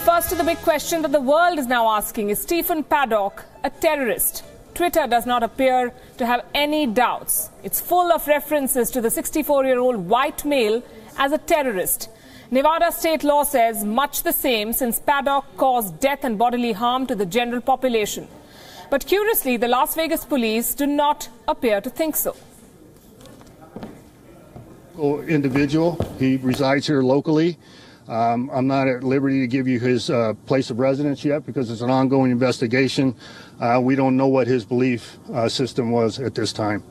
first to the big question that the world is now asking, is Steven Paddock a terrorist? Twitter does not appear to have any doubts. It's full of references to the 64-year-old white male as a terrorist. Nevada state law says much the same, since Paddock caused death and bodily harm to the general population. But curiously, the Las Vegas police do not appear to think so. Individual, he resides here locally. I'm not at liberty to give you his place of residence yet because it's an ongoing investigation. We don't know what his belief system was at this time.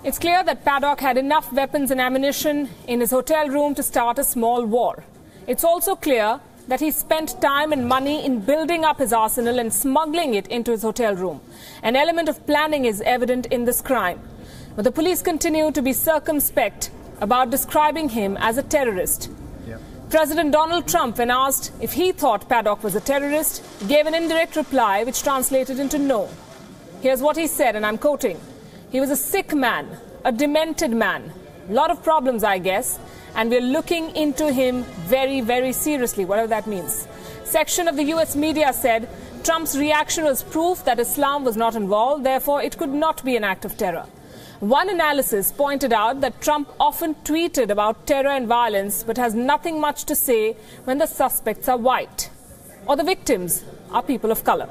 It's clear that Paddock had enough weapons and ammunition in his hotel room to start a small war. It's also clear that he spent time and money in building up his arsenal and smuggling it into his hotel room. An element of planning is evident in this crime. But the police continue to be circumspect about describing him as a terrorist. President Donald Trump, when asked if he thought Paddock was a terrorist, gave an indirect reply which translated into no. Here's what he said, and I'm quoting. He was a sick man, a demented man. A lot of problems, I guess, and we're looking into him very, very seriously, whatever that means. Section of the US media said Trump's reaction was proof that Islam was not involved, therefore it could not be an act of terror. One analysis pointed out that Trump often tweeted about terror and violence, but has nothing much to say when the suspects are white or the victims are people of color.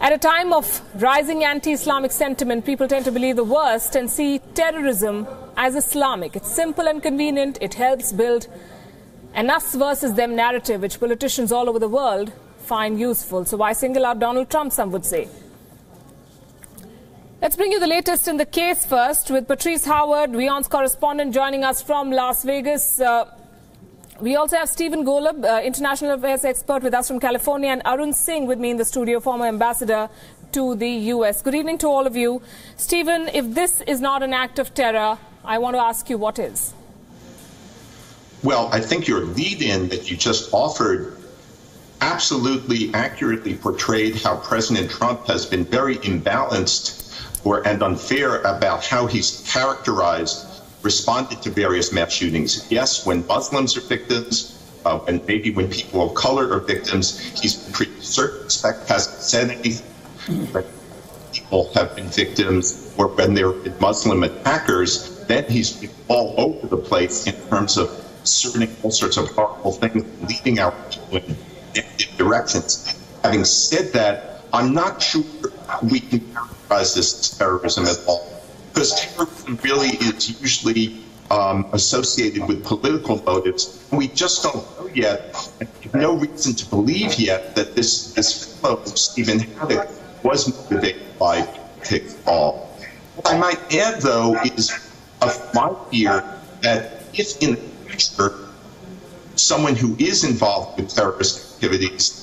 At a time of rising anti-Islamic sentiment, people tend to believe the worst and see terrorism as Islamic. It's simple and convenient. It helps build an us versus them narrative, which politicians all over the world find useful. So why single out Donald Trump, some would say. Let's bring you the latest in the case first with Patrice Howard, WION's correspondent, joining us from Las Vegas. We also have Stephen Golub, international affairs expert, with us from California, and Arun Singh with me in the studio, former ambassador to the US. Good evening to all of you. Stephen, if this is not an act of terror, I want to ask you what is? Well, I think your lead-in that you just offered absolutely accurately portrayed how President Trump has been very imbalanced and unfair about how he's responded to various mass shootings. Yes, when Muslims are victims, and maybe when people of color are victims, he's pretty circumspect, hasn't said anything. When people have been victims, or when they're Muslim attackers, then he's been all over the place in terms of asserting all sorts of horrible things, leading our people in negative directions. Having said that, I'm not sure we can characterize this as terrorism at all, because terrorism really is usually associated with political motives. We just don't know yet, and we have no reason to believe yet that this fellow, Steven Paddock, was motivated by politics at all. What I might add, though, is my fear that if in the future someone who is involved with terrorist activities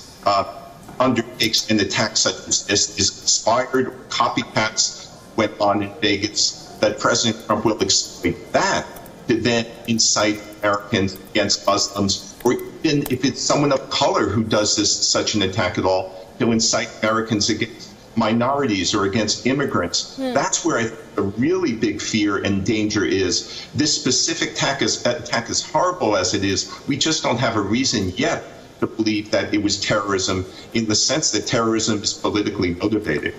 undertakes an attack such as this, is inspired, or copycats went on in Vegas, that President Trump will exploit that to then incite Americans against Muslims, or even if it's someone of color who does such an attack at all, he'll incite Americans against minorities or against immigrants. That's where I think the really big fear and danger is. This specific attack, as horrible as it is, we just don't have a reason yet to believe that it was terrorism in the sense that terrorism is politically motivated.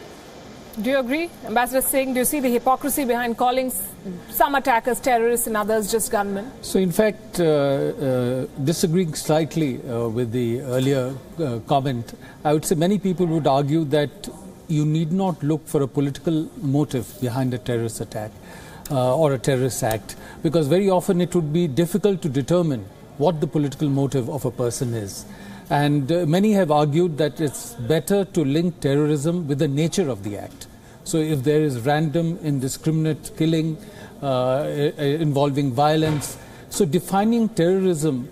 Do you agree, Ambassador Singh? Do you see the hypocrisy behind calling some attackers terrorists and others just gunmen? So, in fact, disagreeing slightly with the earlier comment, I would say many people would argue that you need not look for a political motive behind a terrorist attack or a terrorist act, because very often it would be difficult to determine what the political motive of a person is. And many have argued that it's better to link terrorism with the nature of the act. So if there is random, indiscriminate killing involving violence, so defining terrorism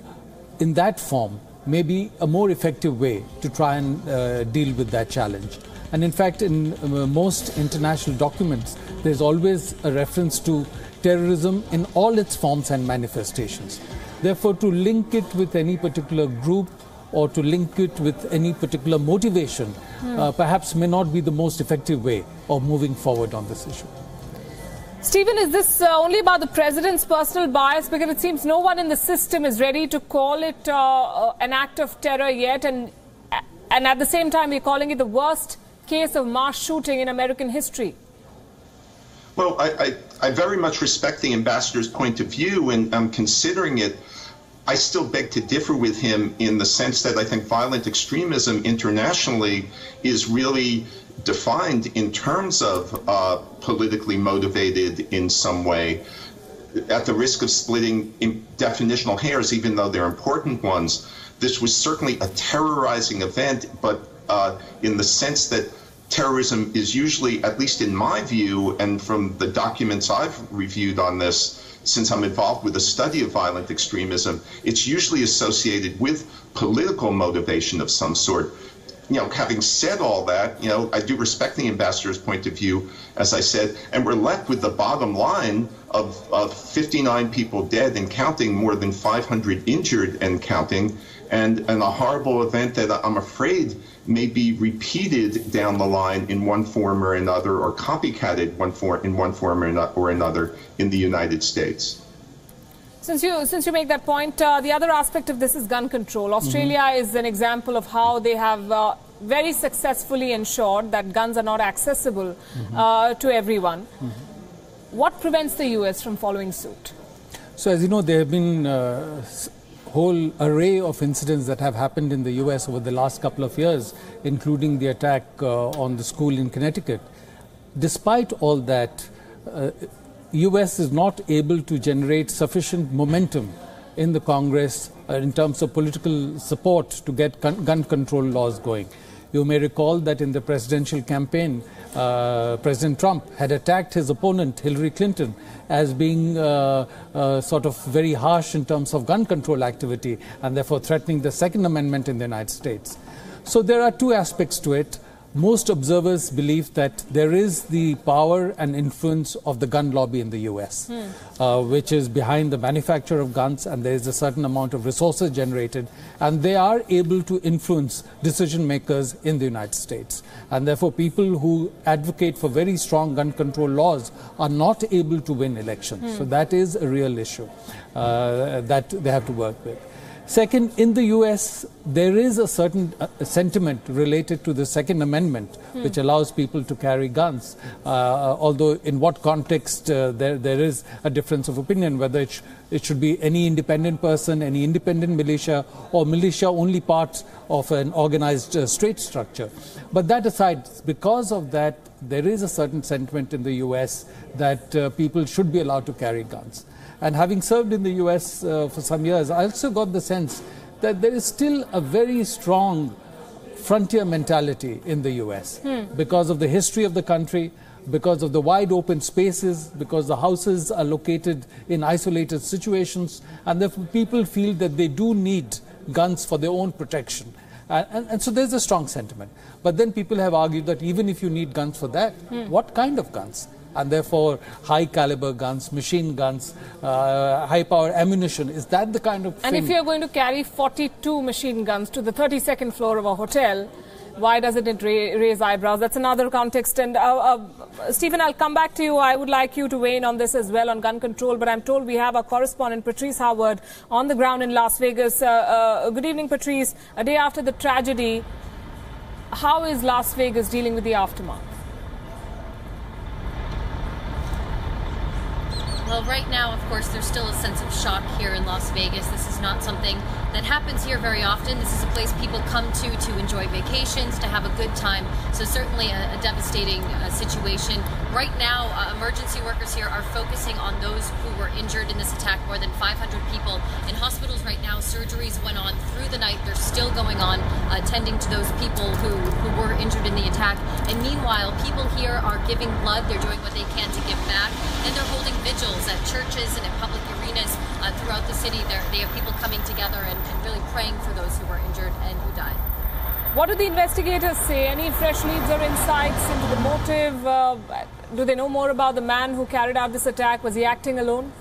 in that form may be a more effective way to try and deal with that challenge. And in fact, in most international documents, there's always a reference to terrorism in all its forms and manifestations. Therefore, to link it with any particular group or to link it with any particular motivation perhaps may not be the most effective way of moving forward on this issue. Stephen, is this only about the president's personal bias? Because it seems no one in the system is ready to call it an act of terror yet. And at the same time, we're calling it the worst case of mass shooting in American history. Well, I very much respect the ambassador's point of view, and considering it, I still beg to differ with him in the sense that I think violent extremism internationally is really defined in terms of politically motivated in some way. At the risk of splitting definitional hairs, even though they're important ones, this was certainly a terrorizing event, but in the sense that terrorism is usually, at least in my view, and from the documents I've reviewed on this, since I'm involved with the study of violent extremism, it's usually associated with political motivation of some sort. Having said all that, I do respect the ambassador's point of view, as I said, and we're left with the bottom line of 59 people dead and counting, more than 500 injured and counting, and a horrible event that I'm afraid may be repeated down the line in one form or another, or copycatted in one form or another in the United States. Since you make that point, the other aspect of this is gun control. Australia is an example of how they have very successfully ensured that guns are not accessible to everyone. What prevents the US from following suit? So, as you know, there have been whole array of incidents that have happened in the US over the last couple of years, including the attack on the school in Connecticut. Despite all that, US is not able to generate sufficient momentum in the Congress in terms of political support to get gun control laws going. You may recall that in the presidential campaign, President Trump had attacked his opponent, Hillary Clinton, as being sort of very harsh in terms of gun control activity and therefore threatening the Second Amendment in the United States. So there are two aspects to it. Most observers believe that there is the power and influence of the gun lobby in the US, which is behind the manufacture of guns, and there is a certain amount of resources generated, and they are able to influence decision makers in the United States. And therefore, people who advocate for very strong gun control laws are not able to win elections. So that is a real issue that they have to work with. Second, in the US, there is a certain sentiment related to the Second Amendment, which allows people to carry guns. Although in what context there is a difference of opinion, whether it should be any independent person, any independent militia, or militia only part of an organized state structure. But that aside, because of that, there is a certain sentiment in the US that people should be allowed to carry guns. And having served in the US for some years, I also got the sense that there is still a very strong frontier mentality in the US because of the history of the country, because of the wide open spaces, because the houses are located in isolated situations, and therefore people feel that they do need guns for their own protection. And so there's a strong sentiment. But then people have argued that even if you need guns for that, what kind of guns? And therefore, high caliber guns, machine guns, high power ammunition, is that the kind of thing? And if you're going to carry 42 machine guns to the 32nd floor of a hotel, why doesn't it raise eyebrows? That's another context. And Stephen, I'll come back to you. I would like you to weigh in on this as well, on gun control. But I'm told we have our correspondent, Patrice Howard, on the ground in Las Vegas. Good evening, Patrice. A day after the tragedy, how is Las Vegas dealing with the aftermath? Well, right now, of course, there's still a sense of shock here in Las Vegas. This is not something that happens here very often. This is a place people come to enjoy vacations, to have a good time. So certainly a devastating situation. Right now, emergency workers here are focusing on those who were injured in this attack. More than 500 people in hospitals right now. Surgeries went on through the night. They're still going on, attending to those people who were injured in the attack. And meanwhile, people here are giving blood. They're doing what they can to give back. And they're holding vigils at churches and in public arenas throughout the city. They have people coming together and really praying for those who were injured and who died. What do the investigators say? Any fresh leads or insights into the motive? Do they know more about the man who carried out this attack? Was he acting alone?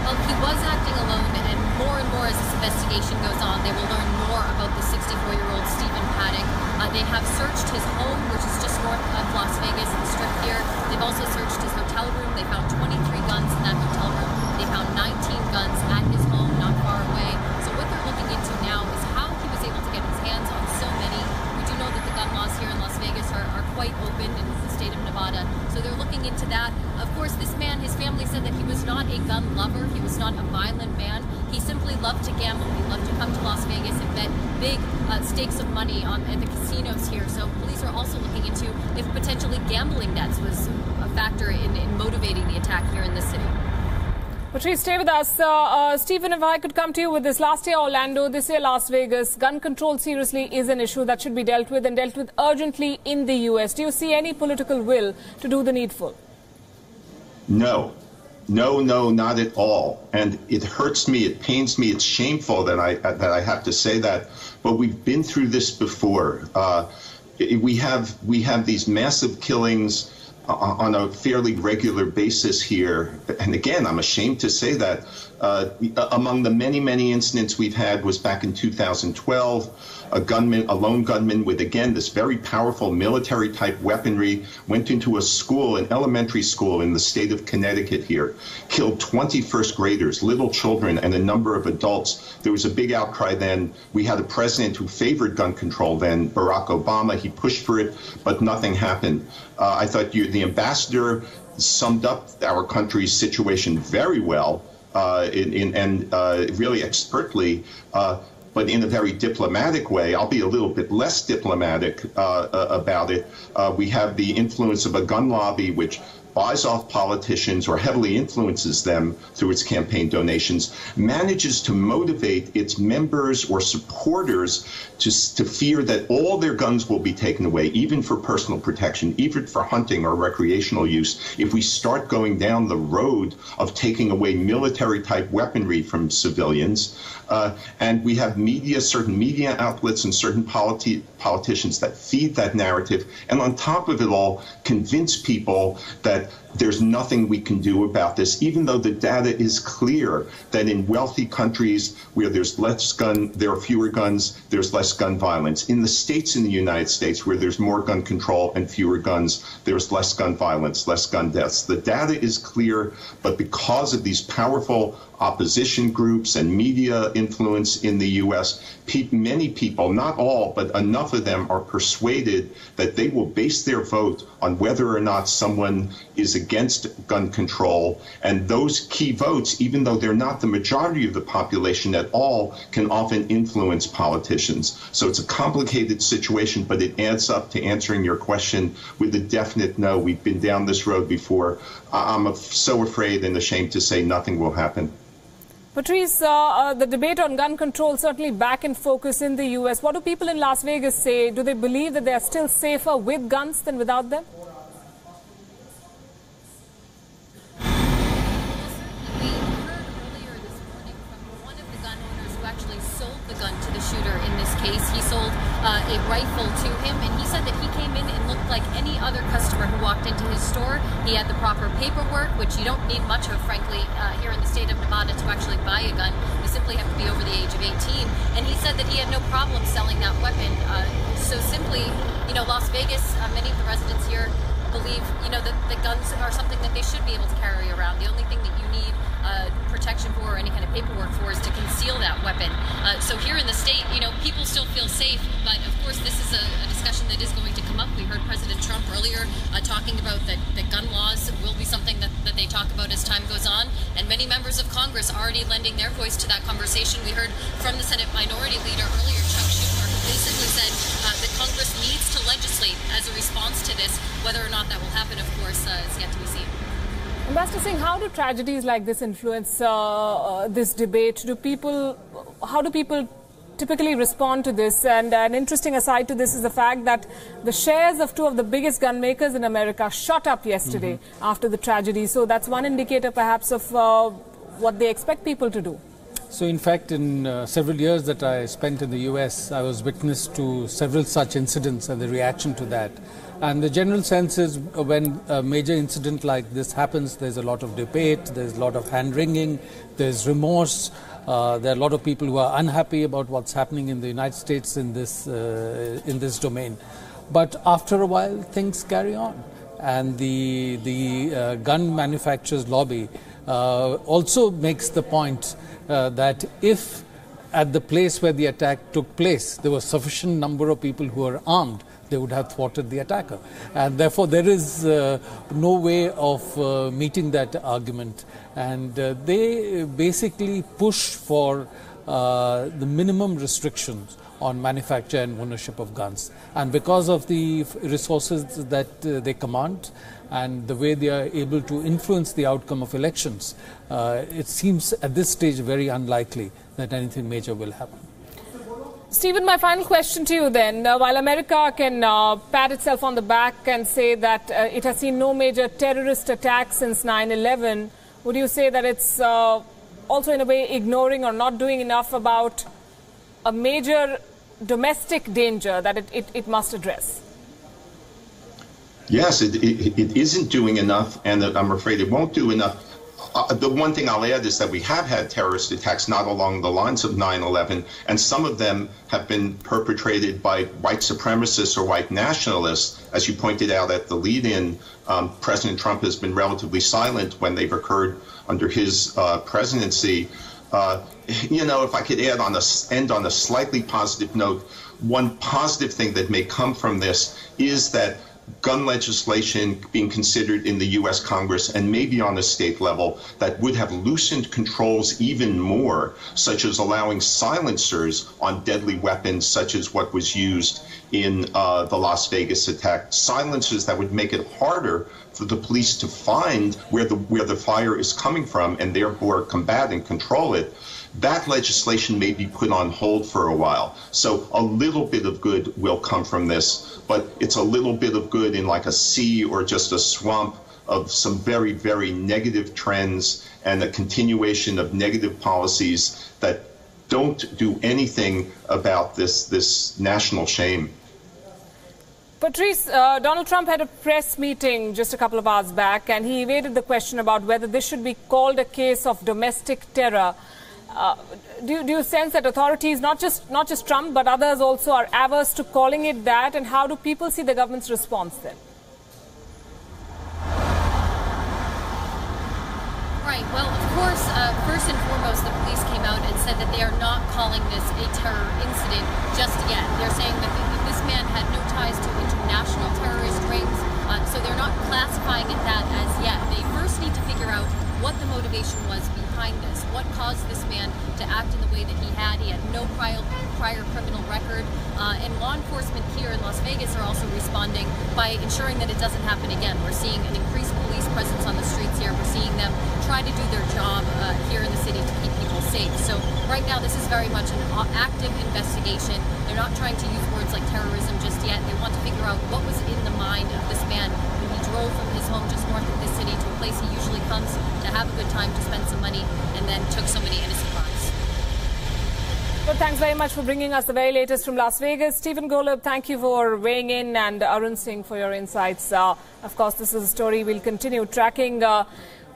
Well, he was acting alone, and more as this investigation goes on, they will learn more about the 64-year-old Steven Paddock. They have searched his home, which is just north of Las Vegas, the Strip here. They've also searched his hotel room. They found 23 guns in that hotel room. They found 19 guns at his home, not far away. So what they're looking into now is how he was able to get his hands on so many. We do know that the gun laws here in Las Vegas are quite open in the state of Nevada. So they're looking into that. Of course, this man, his family said that he was not a gun lover. He was not a violent man. He simply loved to gamble. He loved to come to Las Vegas and bet big stakes of money at the casinos here. So police are also looking into if potentially gambling debts was a factor in motivating the attack here in this city. Patrice, stay with us. Stephen, if I could come to you with this. Last year Orlando, this year Las Vegas. Gun control seriously is an issue that should be dealt with and dealt with urgently in the U.S. Do you see any political will to do the needful? No, not at all. And it hurts me, it pains me, it's shameful that I have to say that. But we've been through this before. We have these massive killings on a fairly regular basis here. And again, I'm ashamed to say that. Among the many incidents we've had was back in 2012. A lone gunman with, again, this very powerful military-type weaponry went into a school, an elementary school in the state of Connecticut here, killed 20 first graders, little children, and a number of adults. There was a big outcry then. We had a president who favored gun control then, Barack Obama. He pushed for it, but nothing happened. I thought the ambassador summed up our country's situation very well and really expertly. But in a very diplomatic way. I'll be a little bit less diplomatic about it. We have the influence of a gun lobby which buys off politicians or heavily influences them through its campaign donations, manages to motivate its members or supporters to fear that all their guns will be taken away, even for personal protection, even for hunting or recreational use, if we start going down the road of taking away military-type weaponry from civilians. And we have certain media outlets and certain politicians that feed that narrative, and on top of it all, convince people that there's nothing we can do about this, even though the data is clear that in wealthy countries where there are fewer guns, there's less gun violence. In the states in the United States where there's more gun control and fewer guns, there's less gun violence, less gun deaths. The data is clear, but because of these powerful opposition groups and media influence in the U.S., many people, not all, but enough of them are persuaded that they will base their vote on whether or not someone is against gun control. And those key votes, even though they're not the majority of the population at all, can often influence politicians. So it's a complicated situation, but it adds up to answering your question with a definite no. We've been down this road before. I'm so afraid and ashamed to say nothing will happen. Patrice, the debate on gun control certainly back in focus in the U.S. What do people in Las Vegas say? Do they believe that they are still safer with guns than without them? We heard earlier this morning from one of the gun owners who actually sold the gun to the shooter in this case. He sold a rifle to him, and he said that he came in and looked like any other customer who walked into his store. He had the proper paperwork, which you don't need much of, frankly, here in the state of Nevada to actually buy a gun. You simply have to be over the age of 18. And he said that he had no problem selling that weapon. So simply, Las Vegas, many of the residents here believe, that guns are something that they should be able to carry around. The only thing that you need protection for or any kind of paperwork for is to conceal that weapon. So here in the state, people still feel safe, but of course this is a discussion that is going to come up. We heard President Trump earlier talking about that gun laws will be something that they talk about as time goes on, and many members of Congress are already lending their voice to that conversation. We heard from the Senate Minority Leader earlier, Chuck Schumer, who basically said that Congress needs to legislate as a response to this. Whether or not that will happen, of course, is yet to be seen. Ambassador Singh, how do tragedies like this influence this debate? How do people typically respond to this? And an interesting aside to this is the fact that the shares of two of the biggest gun makers in America shot up yesterday after the tragedy. So that's one indicator perhaps of what they expect people to do. So in fact, in several years that I spent in the US, I was witness to several such incidents and the reaction to that. And the general sense is when a major incident like this happens, there's a lot of debate, there's a lot of hand-wringing, there's remorse. There are a lot of people who are unhappy about what's happening in the United States in this domain. But after a while, things carry on. And the gun manufacturers lobby also makes the point that if at the place where the attack took place, there was sufficient number of people who were armed, they would have thwarted the attacker. And therefore, there is no way of meeting that argument. And they basically push for the minimum restrictions on manufacture and ownership of guns. And because of the resources that they command and the way they are able to influence the outcome of elections, it seems at this stage very unlikely that anything major will happen. Stephen, my final question to you then. While America can pat itself on the back and say that it has seen no major terrorist attacks since 9/11, would you say that it's also in a way ignoring or not doing enough about a major domestic danger that it must address? Yes, it isn't doing enough, and I'm afraid it won't do enough. The one thing I'll add is that we have had terrorist attacks not along the lines of 9/11, and some of them have been perpetrated by white supremacists or white nationalists. As you pointed out at the lead-in, President Trump has been relatively silent when they've occurred under his presidency. If I could end on a slightly positive note, one positive thing that may come from this is that gun legislation being considered in the U.S. Congress and maybe on a state level that would have loosened controls even more, such as allowing silencers on deadly weapons, such as what was used in the Las Vegas attack, silencers that would make it harder for the police to find where the fire is coming from and therefore combat and control it. That legislation may be put on hold for a while. So a little bit of good will come from this, but it's a little bit of good in like a sea or just a swamp of some very, very negative trends and a continuation of negative policies that don't do anything about this national shame. Patrice, Donald Trump had a press meeting just a couple of hours back, and he evaded the question about whether this should be called a case of domestic terror. Do you sense that authorities, not just Trump, but others also are averse to calling it that? And how do people see the government's response then? Right. Well, of course, first and foremost, the police came out and said that they are not calling this a terror incident just yet. They're saying that this man had no ties to international terrorist rings, so they're not classifying it that as yet. They first need to figure out what the motivation was behind this. What caused this man to act in the way that he had? He had no prior criminal record. And law enforcement here in Las Vegas are also responding by ensuring that it doesn't happen again. We're seeing an increased police presence on the streets here. We're seeing them try to do their job here in the city to keep people safe. So right now this is very much an active investigation. They're not trying to use words like terrorism just yet. They want to figure out what was in the mind of this man when he drove from his home just north of this city to a place he usually comes to have a good time, to spend some money, and then took so many innocent lives. Well, thanks very much for bringing us the very latest from Las Vegas. Stephen Golub, thank you for weighing in, and Arun Singh for your insights. Of course, this is a story we'll continue tracking.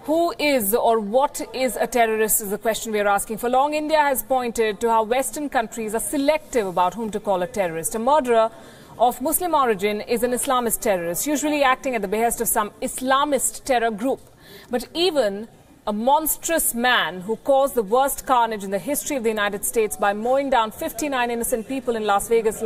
Who is or what is a terrorist is the question we are asking. For long, India has pointed to how Western countries are selective about whom to call a terrorist. A murderer of Muslim origin is an Islamist terrorist, usually acting at the behest of some Islamist terror group. But even a monstrous man who caused the worst carnage in the history of the United States by mowing down 59 innocent people in Las Vegas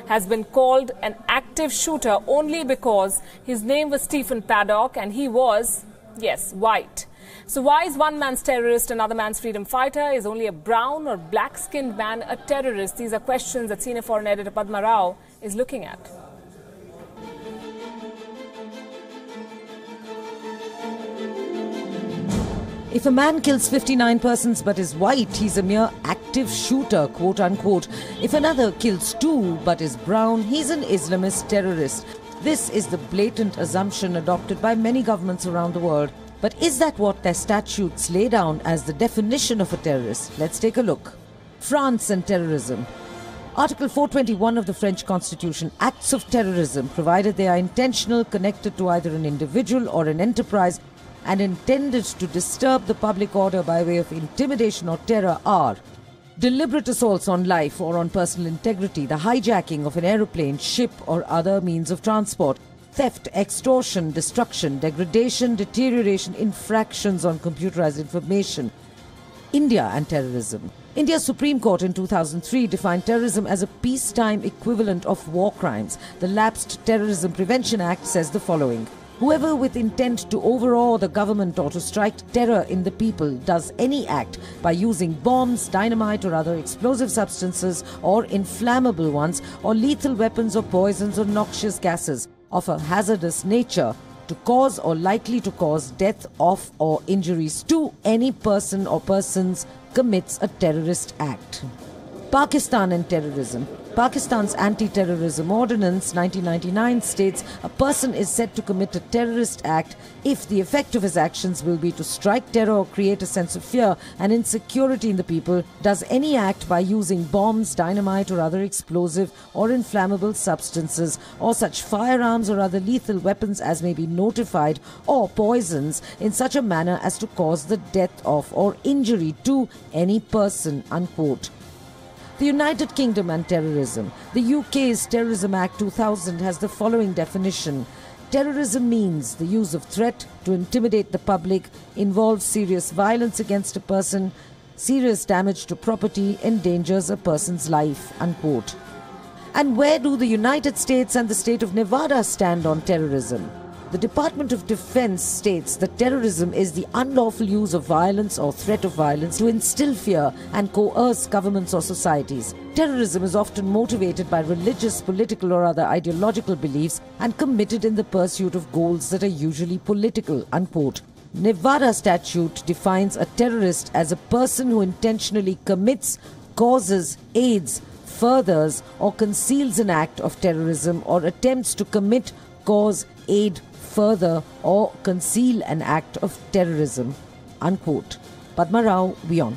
has been called an active shooter only because his name was Steven Paddock and he was, yes, white. So why is one man's terrorist another man's freedom fighter? Is only a brown or black-skinned man a terrorist? These are questions that senior foreign editor Padma Rao is looking at. If a man kills 59 persons but is white, he's a mere active shooter, quote unquote. If another kills 2 but is brown, he's an Islamist terrorist. This is the blatant assumption adopted by many governments around the world. But is that what their statutes lay down as the definition of a terrorist? Let's take a look. France and terrorism. Article 421 of the French Constitution, acts of terrorism, provided they are intentional, connected to either an individual or an enterprise, and intended to disturb the public order by way of intimidation or terror, are deliberate assaults on life or on personal integrity, the hijacking of an aeroplane, ship or other means of transport, theft, extortion, destruction, degradation, deterioration, infractions on computerized information. India and terrorism. India's Supreme Court in 2003 defined terrorism as a peacetime equivalent of war crimes. The lapsed Terrorism Prevention Act says the following: whoever with intent to overawe the government or to strike terror in the people does any act by using bombs, dynamite or other explosive substances or inflammable ones, or lethal weapons or poisons or noxious gases of a hazardous nature, to cause or likely to cause death of or injuries to any person or persons, commits a terrorist act. Pakistan and terrorism. Pakistan's Anti-Terrorism Ordinance 1999 states a person is said to commit a terrorist act if the effect of his actions will be to strike terror or create a sense of fear and insecurity in the people, does any act by using bombs, dynamite or other explosive or inflammable substances, or such firearms or other lethal weapons as may be notified, or poisons in such a manner as to cause the death of or injury to any person, unquote. The United Kingdom and terrorism. The UK's Terrorism Act 2000 has the following definition: terrorism means the use of threat to intimidate the public, involves serious violence against a person, serious damage to property, endangers a person's life, unquote. And where do the United States and the state of Nevada stand on terrorism? The Department of Defense states that terrorism is the unlawful use of violence or threat of violence to instill fear and coerce governments or societies. Terrorism is often motivated by religious, political or other ideological beliefs and committed in the pursuit of goals that are usually political, unquote. Nevada statute defines a terrorist as a person who intentionally commits, causes, aids, furthers or conceals an act of terrorism or attempts to commit, cause, aid, further or conceal an act of terrorism, unquote. Padma Rao, WION.